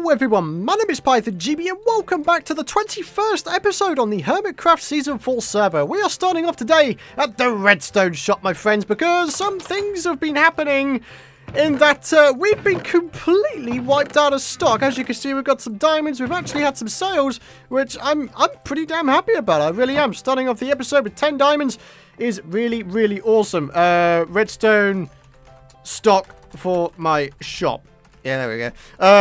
Hello everyone, my name is PythonGB and welcome back to the 21st episode on the Hermitcraft Season 4 server. We are starting off today at the Redstone Shop, my friends, because some things have been happening in that we've been completely wiped out of stock. As you can see, we've got some diamonds, we've actually had some sales, which I'm pretty damn happy about. I really am. Starting off the episode with 10 diamonds is really awesome. Redstone stock for my shop. Yeah, there we go.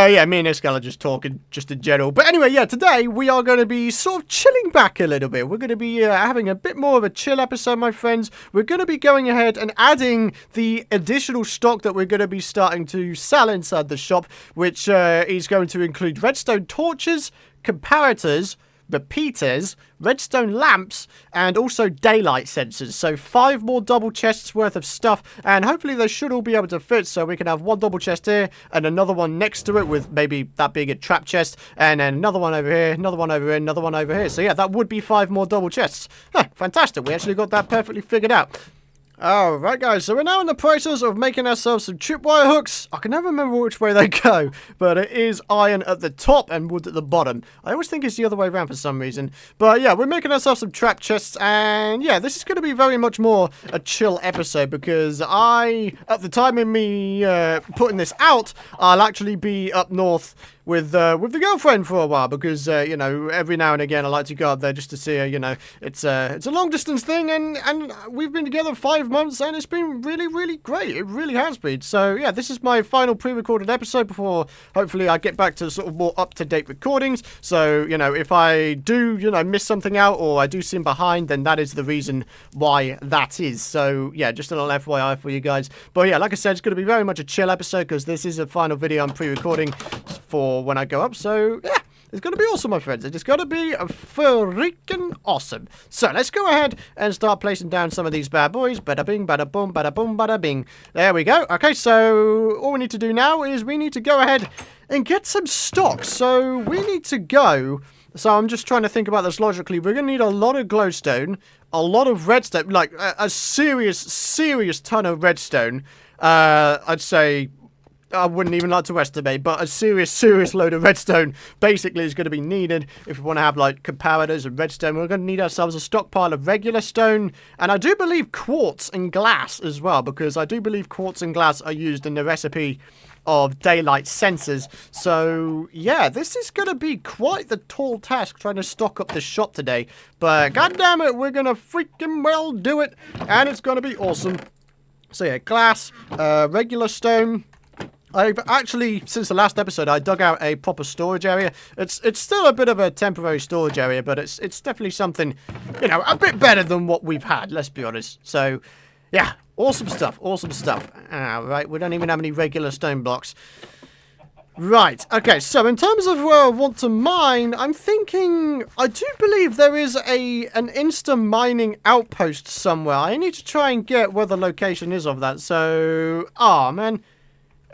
Yeah, me and Iskal are just talking, just in general. But anyway, yeah, today we are going to be sort of chilling back a little bit. We're going to be having a bit more of a chill episode, my friends. We're going to be going ahead and adding the additional stock that we're going to be starting to sell inside the shop, which is going to include Redstone Torches, Comparators, Repeaters, Redstone Lamps, and also daylight sensors. So 5 more double chests worth of stuff, and hopefully they should all be able to fit, so we can have one double chest here and another one next to it with maybe that being a trap chest, and then another one over here, another one over here, another one over here. So yeah, that would be 5 more double chests. Huh, fantastic. We actually got that perfectly figured out. Alright guys, so we're now in the process of making ourselves some tripwire hooks. I can never remember which way they go, but it is iron at the top and wood at the bottom. I always think it's the other way around for some reason. But yeah, we're making ourselves some trap chests, and yeah, this is going to be very much more a chill episode, because at the time of me putting this out, I'll actually be up north with the girlfriend for a while, because you know, every now and again I like to go up there just to see her. You know, it's a long distance thing, and we've been together 5 months, and it's been really great. It really has been. So yeah, this is my final pre-recorded episode before hopefully I get back to sort of more up-to-date recordings. So you know, if I do miss something out, or I do seem behind, then that is the reason why that is. So yeah, just a little FYI for you guys. But yeah, like I said, it's going to be very much a chill episode, because this is a final video I'm pre-recording for when I go up. So yeah, it's going to be awesome, my friends. It's going to be freaking awesome. So let's go ahead and start placing down some of these bad boys. Bada bing, bada boom, bada boom, bada bing. There we go. Okay, so all we need to do now is we need to go ahead and get some stock. So we need to go. So I'm just trying to think about this logically. We're going to need a lot of glowstone, a lot of redstone, like a serious ton of redstone. I'd say, I wouldn't even like to estimate, but a serious load of redstone basically is going to be needed if we want to have like comparators and redstone. We're going to need ourselves a stockpile of regular stone, and I do believe quartz and glass as well, because I do believe quartz and glass are used in the recipe of daylight sensors. So yeah, this is going to be quite the tall task trying to stock up the shop today, but god damn it, we're going to freaking well do it, and it's going to be awesome. So yeah, glass, regular stone. I've actually, since the last episode, I dug out a proper storage area. It's still a bit of a temporary storage area, but it's definitely something, you know, a bit better than what we've had, let's be honest. So, yeah, awesome stuff, awesome stuff. Right, we don't even have any regular stone blocks. Right, okay, so in terms of where I want to mine, I'm thinking, I do believe there is an insta mining outpost somewhere. I need to try and get where the location is of that. So, man.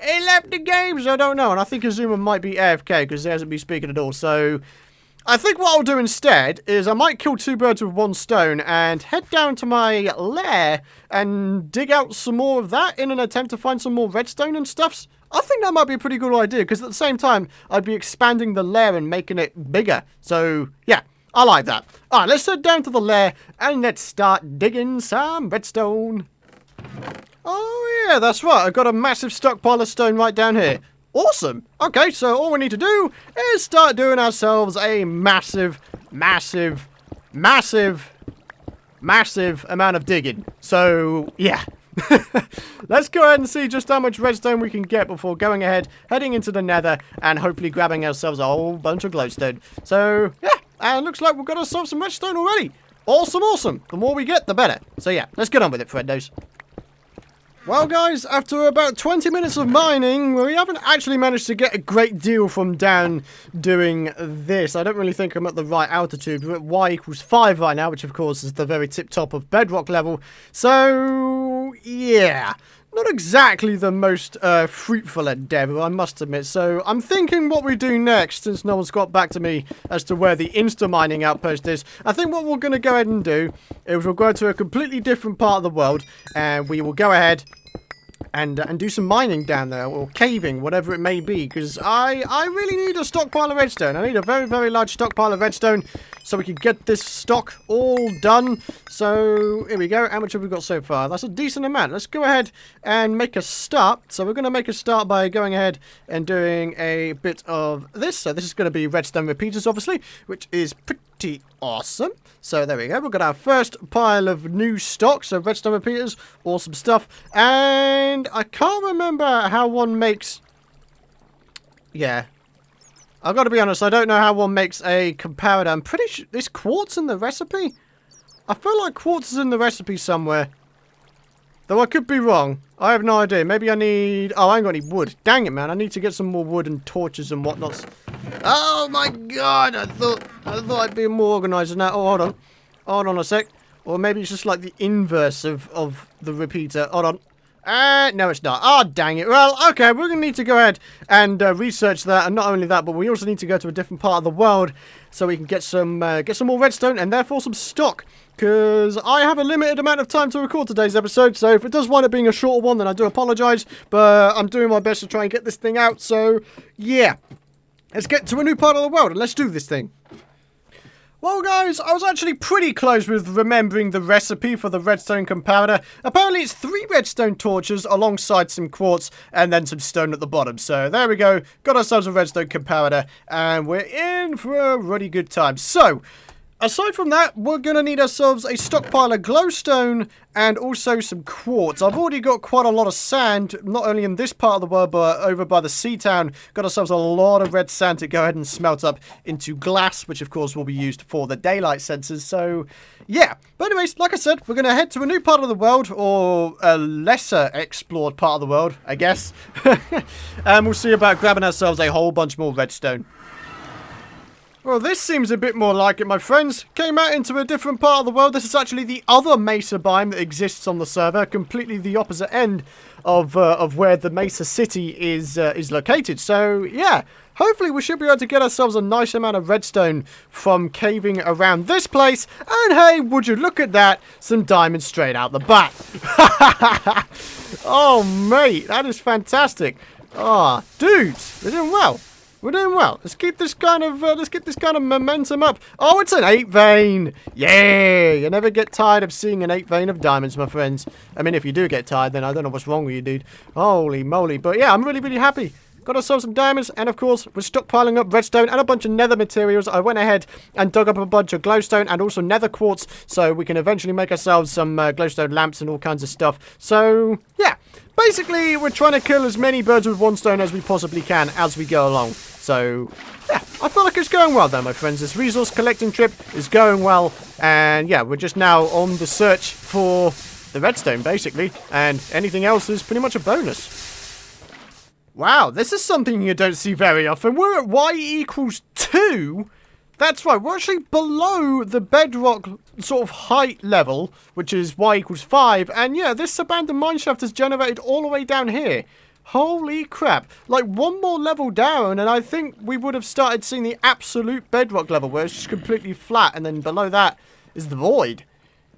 He left the game, so I don't know. And I think Azuma might be AFK because he hasn't been speaking at all. So I think what I'll do instead is I might kill 2 birds with 1 stone and head down to my lair and dig out some more of that in an attempt to find some more redstone and stuffs. I think that might be a pretty good idea, because at the same time, I'd be expanding the lair and making it bigger. So yeah, I like that. Alright, let's head down to the lair and let's start digging some redstone. Oh yeah, that's right. I've got a massive stockpile of stone right down here. Awesome. Okay, so all we need to do is start doing ourselves a massive amount of digging. So yeah. Let's go ahead and see just how much redstone we can get before going ahead, heading into the nether, and hopefully grabbing ourselves a whole bunch of glowstone. So yeah, and looks like we've got ourselves some redstone already. Awesome. The more we get, the better. So yeah, let's get on with it, friendos. Well guys, after about 20 minutes of mining, we haven't actually managed to get a great deal from down doing this. I don't really think I'm at the right altitude. We're at y=5 right now, which of course is the very tip top of bedrock level. So yeah, not exactly the most fruitful endeavour, I must admit. So I'm thinking what we do next, since no one's got back to me as to where the insta-mining outpost is. I think what we're going to go ahead and do is we'll go to a completely different part of the world, and we will go ahead and do some mining down there, or caving, whatever it may be, because I really need a stockpile of redstone. I need a very, very large stockpile of redstone so we can get this stock all done. So, here we go. How much have we got so far? That's a decent amount. Let's go ahead and make a start. So, we're going to make a start by going ahead and doing a bit of this. So, this is going to be Redstone Repeaters, obviously, which is pretty awesome. So, there we go. We've got our first pile of new stock. So, Redstone Repeaters, awesome stuff. And I can't remember how one makes... Yeah. I've got to be honest, I don't know how one makes a comparator. I'm pretty sure... Is quartz in the recipe? I feel like quartz is in the recipe somewhere. Though I could be wrong. I have no idea. Maybe I need... Oh, I ain't got any wood. Dang it, man. I need to get some more wood and torches and whatnot. Oh, my God. I thought I'd be more organised than that. Oh, hold on. Hold on a sec. Or maybe it's just like the inverse of the repeater. Hold on. No, it's not. Oh, dang it. Well, okay, we're going to need to go ahead and research that. And not only that, but we also need to go to a different part of the world so we can get some more redstone and therefore some stock. Because I have a limited amount of time to record today's episode. So if it does wind up being a shorter one, then I do apologise. But I'm doing my best to try and get this thing out. So, yeah. Let's get to a new part of the world and let's do this thing. Well, guys, I was actually pretty close with remembering the recipe for the Redstone Comparator. Apparently, it's 3 redstone torches alongside some quartz and then some stone at the bottom. So, there we go. Got ourselves a Redstone Comparator, and we're in for a really good time. So, aside from that, we're going to need ourselves a stockpile of glowstone and also some quartz. I've already got quite a lot of sand, not only in this part of the world, but over by the sea town. Got ourselves a lot of red sand to go ahead and smelt up into glass, which of course will be used for the daylight sensors. So, yeah. But anyways, like I said, we're going to head to a new part of the world, or a lesser explored part of the world, I guess. And we'll see about grabbing ourselves a whole bunch more redstone. Well, this seems a bit more like it, my friends. Came out into a different part of the world. This is actually the other Mesa biome that exists on the server. Completely the opposite end of where the Mesa City is located. So, yeah. Hopefully, we should be able to get ourselves a nice amount of redstone from caving around this place. And, hey, would you look at that? Some diamonds straight out the back. Oh, mate. That is fantastic. Ah, dudes. We're doing well. We're doing well. Let's keep this kind of momentum up. Oh, it's an 8 vein. Yeah, you never get tired of seeing an 8 vein of diamonds, my friends. I mean, if you do get tired, then I don't know what's wrong with you, dude. Holy moly. But yeah, I'm really, really happy. Got ourselves some diamonds, and of course, we're stockpiling up redstone and a bunch of nether materials. I went ahead and dug up a bunch of glowstone and also nether quartz, so we can eventually make ourselves some glowstone lamps and all kinds of stuff. So, yeah. Basically, we're trying to kill as many birds with one stone as we possibly can as we go along. So, yeah, I feel like it's going well though, my friends. This resource collecting trip is going well. And, yeah, we're just now on the search for the redstone, basically. And anything else is pretty much a bonus. Wow, this is something you don't see very often. We're at y equals 2. That's right, we're actually below the bedrock sort of height level, which is y equals 5. And, yeah, this abandoned mineshaft is generated all the way down here. Holy crap. Like, one more level down, and I think we would have started seeing the absolute bedrock level, where it's just completely flat, and then below that is the void.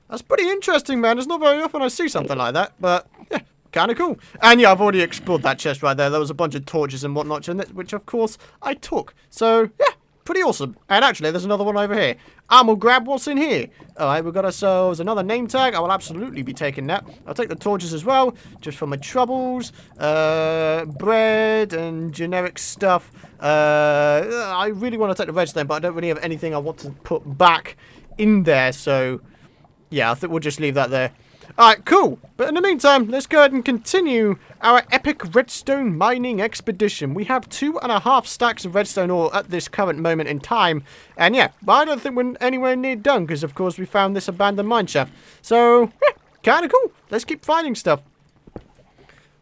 That's pretty interesting, man. It's not very often I see something like that, but, yeah, kind of cool. And, yeah, I've already explored that chest right there. There was a bunch of torches and whatnot in it, which, of course, I took. So, yeah. Pretty awesome. And actually, there's another one over here. I'm gonna grab what's in here. Alright, we've got ourselves another name tag. I will absolutely be taking that. I'll take the torches as well, just for my troubles. Bread and generic stuff. I really want to take the redstone, but I don't really have anything I want to put back in there. So, yeah, I think we'll just leave that there. Alright, cool. But in the meantime, let's go ahead and continue our epic redstone mining expedition. We have 2.5 stacks of redstone ore at this current moment in time. And yeah, but I don't think we're anywhere near done because, of course, we found this abandoned mineshaft. So, yeah, kind of cool. Let's keep finding stuff.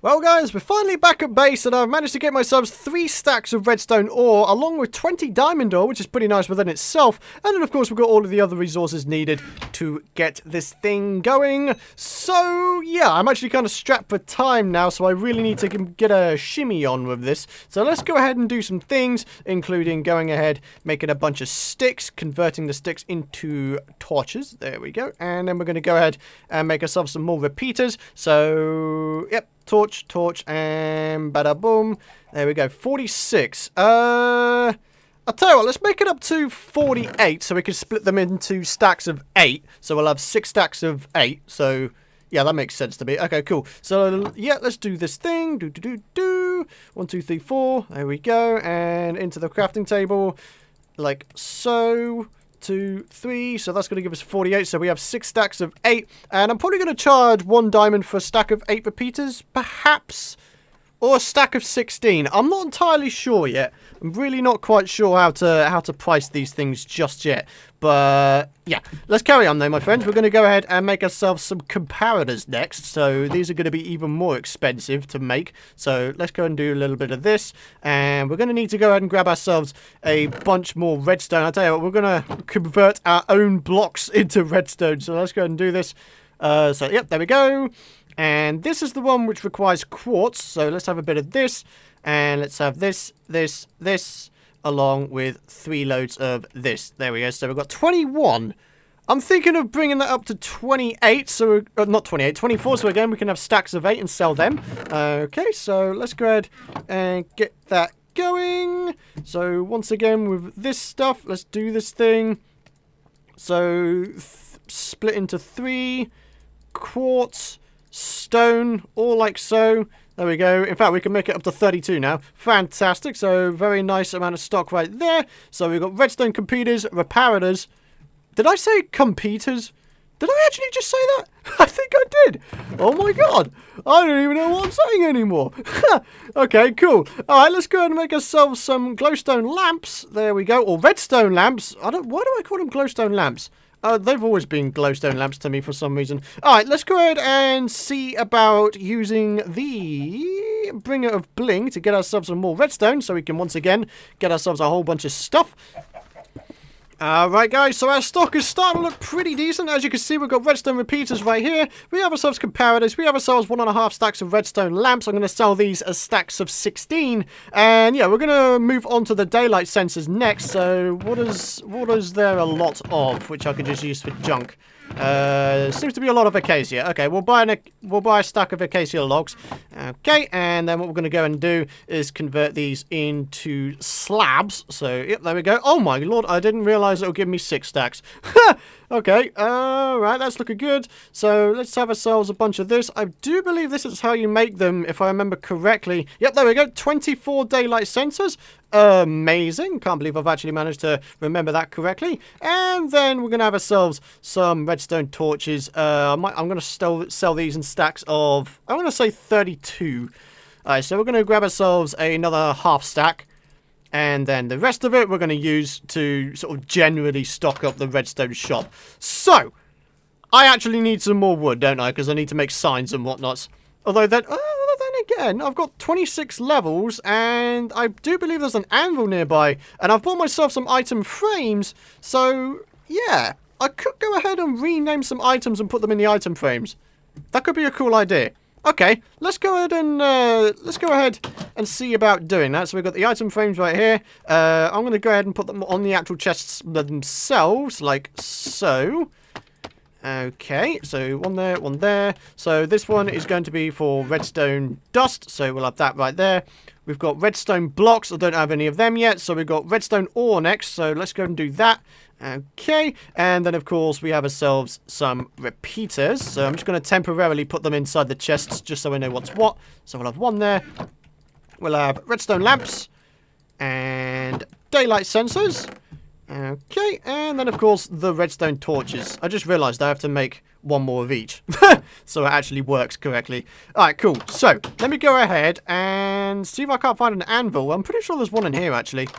Well, guys, we're finally back at base, and I've managed to get myself 3 stacks of redstone ore, along with 20 diamond ore, which is pretty nice within itself. And then, of course, we've got all of the other resources needed to get this thing going. So, yeah, I'm actually kind of strapped for time now, so I really need to get a shimmy on with this. So let's go ahead and do some things, including going ahead, making a bunch of sticks, converting the sticks into torches. There we go. And then we're going to go ahead and make ourselves some more repeaters. So, yep. torch, and bada boom. There we go, 46. I'll tell you what, let's make it up to 48 so we can split them into stacks of 8. So we'll have 6 stacks of 8. So, yeah, that makes sense to me. Okay, cool. So, yeah, let's do this thing. 1, 2, 3, 4. There we go. And into the crafting table, like so. 2, 3. So that's going to give us 48. So we have 6 stacks of 8. And I'm probably going to charge 1 diamond for a stack of 8 repeaters, perhaps. Or a stack of 16. I'm not entirely sure yet. I'm really not quite sure how to price these things just yet. But yeah, let's carry on though, my friends. We're going to go ahead and make ourselves some comparators next. So these are going to be even more expensive to make. So let's go and do a little bit of this. And we're going to need to go ahead and grab ourselves a bunch more redstone. I'll tell you what, we're going to convert our own blocks into redstone. So let's go ahead and do this. So yep, there we go. And this is the one which requires quartz. So let's have a bit of this. And let's have this, along with 3 loads of this. There we go. So we've got 21. I'm thinking of bringing that up to 28. So, not 28, 24. So again, we can have stacks of 8 and sell them. Okay, so let's go ahead and get that going. So once again, with this stuff, let's do this thing. So split into 3. Quartz. Stone, all like so. There we go. In fact, we can make it up to 32 now. Fantastic. So, very nice amount of stock right there. So, we've got redstone computers, reparators. Did I say computers? Did I actually just say that? I think I did. Oh my god. I don't even know what I'm saying anymore. Okay, cool. Alright, let's go ahead and make ourselves some glowstone lamps. There we go. Or redstone lamps. Why do I call them glowstone lamps? They've always been glowstone lamps to me for some reason. Alright, let's go ahead and see about using the bringer of bling to get ourselves some more redstone so we can once again get ourselves a whole bunch of stuff. Alright guys, so our stock is starting to look pretty decent. As you can see, we've got redstone repeaters right here. We have ourselves comparators. We have ourselves 1.5 stacks of redstone lamps. I'm going to sell these as stacks of 16. And yeah, we're going to move on to the daylight sensors next. So what is there a lot of, which I could just use for junk? Seems to be a lot of acacia. Okay, we'll buy a stack of acacia logs. Okay, and then what we're going to go and do is convert these into slabs. So, yep, there we go. Oh my lord, I didn't realize it would give me 6 stacks. Okay, right, that's looking good. So, let's have ourselves a bunch of this. I do believe this is how you make them, if I remember correctly. Yep, there we go. 24 daylight sensors. Amazing. Can't believe I've actually managed to remember that correctly. And then we're going to have ourselves some redstone torches. I'm going to sell these in stacks of, I'm going to say 32. Alright, so we're going to grab ourselves another half stack. And then the rest of it we're going to use to sort of generally stock up the redstone shop. So, I actually need some more wood, don't I? Because I need to make signs and whatnots. Although then again, I've got 26 levels, and I do believe there's an anvil nearby, and I've bought myself some item frames, so yeah, I could go ahead and rename some items and put them in the item frames. That could be a cool idea. Okay, let's go ahead and see about doing that. So we've got the item frames right here. I'm going to go ahead and put them on the actual chests themselves, like so. Okay, so one there, one there. So this one is going to be for redstone dust, so we'll have that right there. We've got redstone blocks. I don't have any of them yet, so we've got redstone ore next, so let's go and do that. Okay, and then of course we have ourselves some repeaters. So I'm just going to temporarily put them inside the chests just so I know what's what. So we'll have one there. We'll have redstone lamps and daylight sensors. Okay, and then of course the redstone torches. I just realised I have to make one more of each. So it actually works correctly. Alright, cool. So, let me go ahead and see if I can't find an anvil. I'm pretty sure there's one in here actually.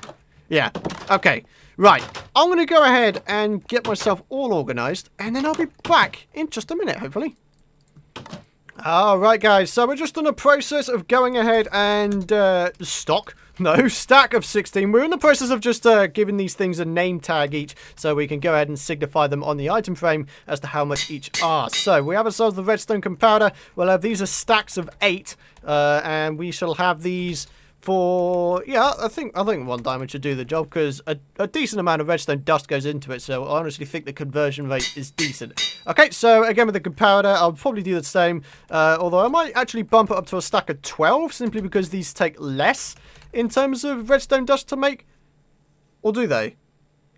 Yeah, okay. Right, I'm going to go ahead and get myself all organised, and then I'll be back in just a minute, hopefully. Alright guys, so we're just in the process of going ahead and stack of 16. We're in the process of just giving these things a name tag each, so we can go ahead and signify them on the item frame as to how much each are. So we have ourselves the redstone comparator. We'll have these as stacks of 8, and we shall have these Yeah, I think 1 diamond should do the job, because a decent amount of redstone dust goes into it, so I honestly think the conversion rate is decent. Okay, so again with the comparator, I'll probably do the same, although I might actually bump it up to a stack of 12, simply because these take less in terms of redstone dust to make. Or do they?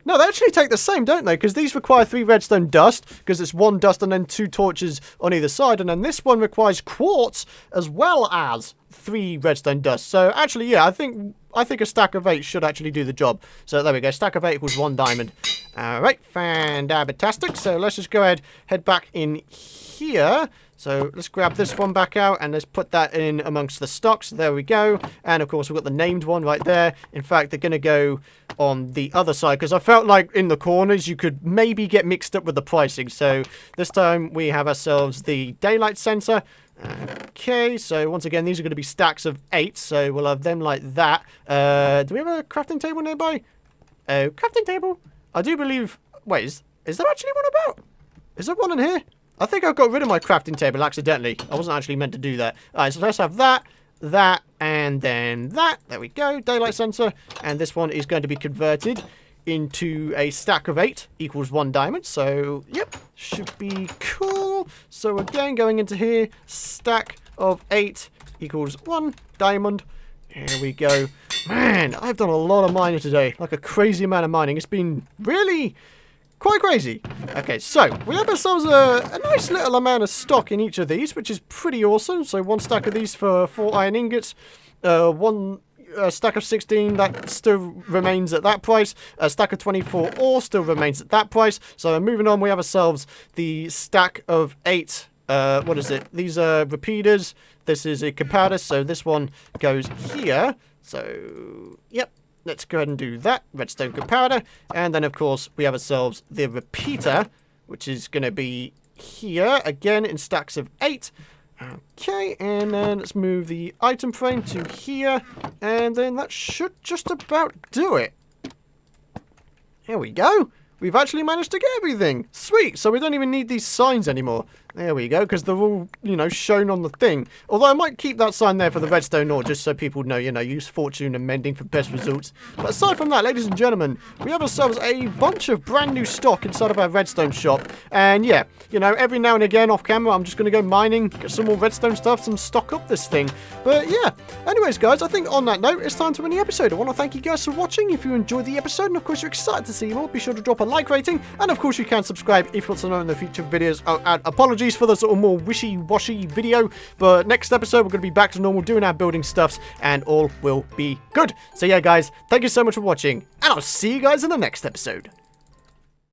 No, they actually take the same, don't they? Because these require 3 redstone dust, because it's 1 dust and then 2 torches on either side. And then this one requires quartz as well as 3 redstone dust. So actually, yeah, I think a stack of 8 should actually do the job. So there we go. Stack of 8 equals 1 diamond. All right, fantastic. So let's just go ahead, head back in here. So let's grab this one back out and let's put that in amongst the stocks. There we go. And of course, we've got the named one right there. In fact, they're going to go on the other side, because I felt like in the corners you could maybe get mixed up with the pricing. So this time we have ourselves the daylight sensor. Okay, so once again, these are going to be stacks of 8. So we'll have them like that. Do we have a crafting table nearby? Oh, crafting table. I do believe... Wait, is there actually one about? Is there one in here? I think I got rid of my crafting table accidentally. I wasn't actually meant to do that. Alright, so let's have that, and then that. There we go. Daylight sensor. And this one is going to be converted into a stack of 8 equals 1 diamond. So, yep, should be cool. So again, going into here, stack of 8 equals 1 diamond. Here we go. Man, I've done a lot of mining today. Like a crazy amount of mining. It's been really... quite crazy. Okay, so we have ourselves a nice little amount of stock in each of these, which is pretty awesome. So 1 stack of these for 4 iron ingots, 1 stack of 16 that still remains at that price, a stack of 24 ore still remains at that price. So moving on, we have ourselves the stack of 8. What is it? These are repeaters. This is a comparator, so this one goes here. So, yep. Let's go ahead and do that. Redstone Comparator. And then, of course, we have ourselves the repeater, which is going to be here, again, in stacks of 8. Okay, and then let's move the item frame to here. And then that should just about do it. Here we go. We've actually managed to get everything. Sweet. So we don't even need these signs anymore. There we go, because they're all, shown on the thing. Although I might keep that sign there for the redstone ore, just so people know, use fortune and mending for best results. But aside from that, ladies and gentlemen, we have ourselves a bunch of brand new stock inside of our redstone shop. And yeah, every now and again off camera, I'm just going to go mining, get some more redstone stuff, some stock up this thing. But yeah, anyways, guys, I think on that note, it's time to end the episode. I want to thank you guys for watching. If you enjoyed the episode, and of course you're excited to see more, be sure to drop a like rating. And of course you can subscribe if you want to know in the future videos. And apologies for the sort of more wishy-washy video, but next episode we're going to be back to normal, doing our building stuffs, and all will be good. So yeah, guys, thank you so much for watching, and I'll see you guys in the next episode.